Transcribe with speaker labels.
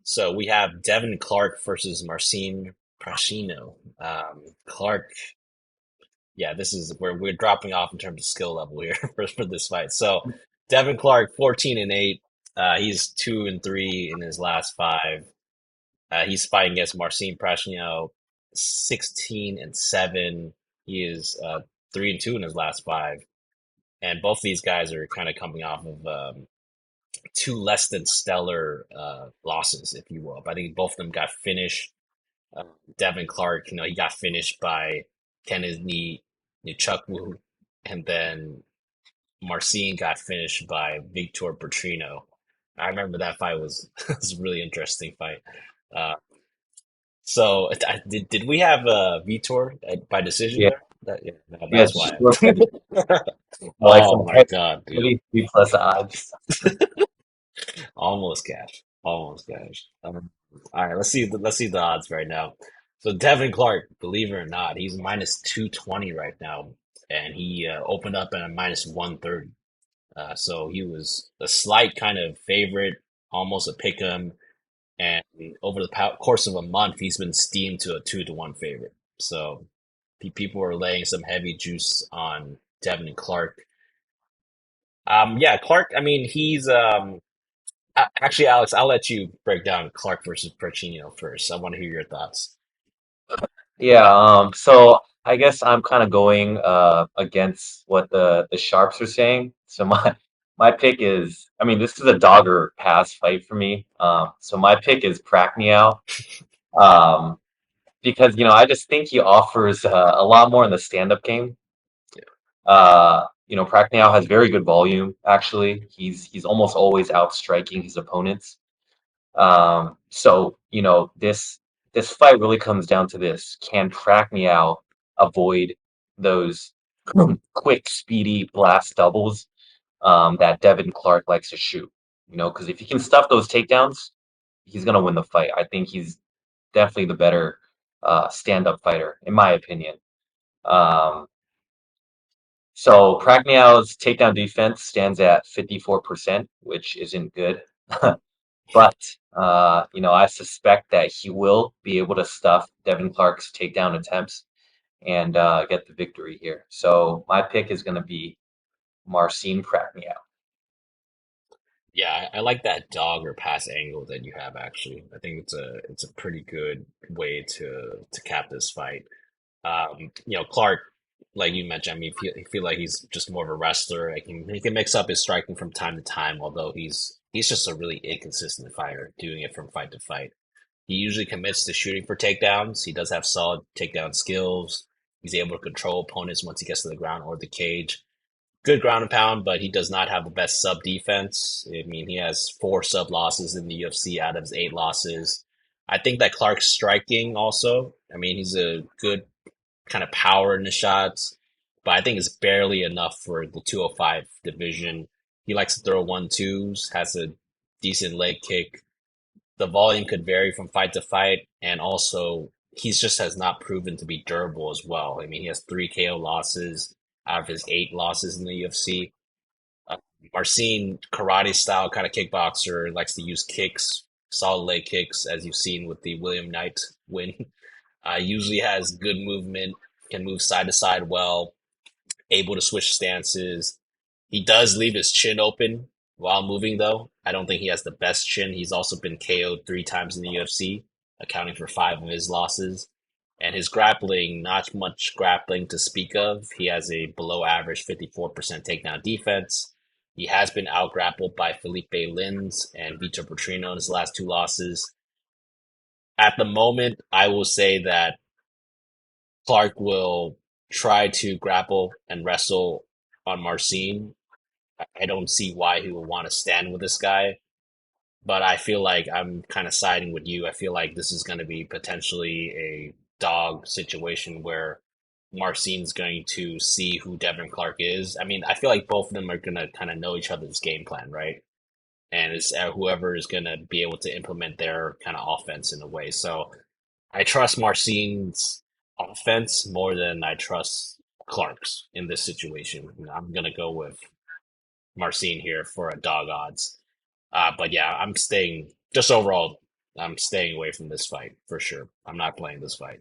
Speaker 1: So we have Devin Clark versus Marcin Prachnio. Clark, yeah, this is where we're dropping off in terms of skill level here for this fight. So Devin Clark, 14-8. He's 2-3 in his last five. He's fighting against Marcin Prachnio, 16-7. He is 3-2 in his last five. And both these guys are kind of coming off of two less than stellar losses, if you will. But I think both of them got finished. Uh, Devin Clark, he got finished by Kennedy Nchukwu, and then Marcin got finished by Victor Petrino. I remember that fight was was a really interesting fight. Uh, so did we have Vitor by decision
Speaker 2: Yeah,
Speaker 1: there? Yeah, no,
Speaker 2: yeah,
Speaker 1: that's
Speaker 2: just
Speaker 1: why.
Speaker 2: look at like
Speaker 1: Oh
Speaker 2: some
Speaker 1: my God, dude.
Speaker 2: heavy B plus odds.
Speaker 1: Almost cash. Almost cash. All right, let's see the odds right now. So Devin Clark, believe it or not, he's minus 220 right now, and he opened up at a minus 130. So he was a slight kind of favorite, almost a pick 'em, and over the course of a month, he's been steamed to a 2-1 favorite. So people are laying some heavy juice on Devin Clark. Yeah, Clark. I mean, he's actually, Alex, I'll let you break down Clark versus Perchino first. I want to hear your thoughts.
Speaker 2: Yeah, so I guess I'm kind of going against what the sharps are saying. So my pick is, I mean, this is a dog or pass fight for me. So my pick is Prachnio. Um, because I just think he offers a lot more in the stand-up game. Prachnio has very good volume, actually. He's almost always outstriking his opponents. So this fight really comes down to this. Can Prachnio avoid those quick, speedy blast doubles that Devin Clark likes to shoot? Because if he can stuff those takedowns, he's gonna win the fight. I think he's definitely the better stand-up fighter, in my opinion. Um, so Prachnio's takedown defense stands at 54%, which isn't good. But I suspect that he will be able to stuff Devin Clark's takedown attempts and get the victory here. So my pick is going to be Marcin Prachnio.
Speaker 1: Yeah, I like that dog or pass angle that you have actually. I think it's a pretty good way to cap this fight. Clark, like you mentioned, I mean, I feel like he's just more of a wrestler. He can mix up his striking from time to time, although he's just a really inconsistent fighter, doing it from fight to fight. He usually commits to shooting for takedowns. He does have solid takedown skills. He's able to control opponents once he gets to the ground or the cage. Good ground and pound, but he does not have the best sub defense. I mean, he has four sub losses in the UFC out of his eight losses. I think that Clark's striking also. I mean, he's a good kind of power in the shots, but I think it's barely enough for the 205 division. He likes to throw 1-2s, has a decent leg kick. The volume could vary from fight to fight, and also he just has not proven to be durable as well. I mean, he has three KO losses out of his eight losses in the UFC. Uh, Marcin, karate style kind of kickboxer, likes to use kicks, solid leg kicks, as you've seen with the William Knight win. Usually has good movement, can move side to side well, able to switch stances. He does leave his chin open while moving, though. I don't think he has the best chin. He's also been KO'd three times in the UFC, accounting for five of his losses. And his grappling, not much grappling to speak of. He has a below average 54% takedown defense. He has been out grappled by Felipe Lins and Vitor Petrino in his last two losses. At the moment, I will say that Clark will try to grapple and wrestle on Marcin. I don't see why he would want to stand with this guy, but I feel like I'm kind of siding with you. I feel like this is going to be potentially a dog situation where Marcin's going to see who Devin Clark is. I mean, I feel like both of them are going to kind of know each other's game plan, right? And it's whoever is going to be able to implement their kind of offense in a way. So I trust Marcin's offense more than I trust Clark's in this situation. I'm gonna go with Marcin here for a dog odds. But yeah, I'm staying just overall. I'm staying away from this fight for sure. I'm not playing this fight.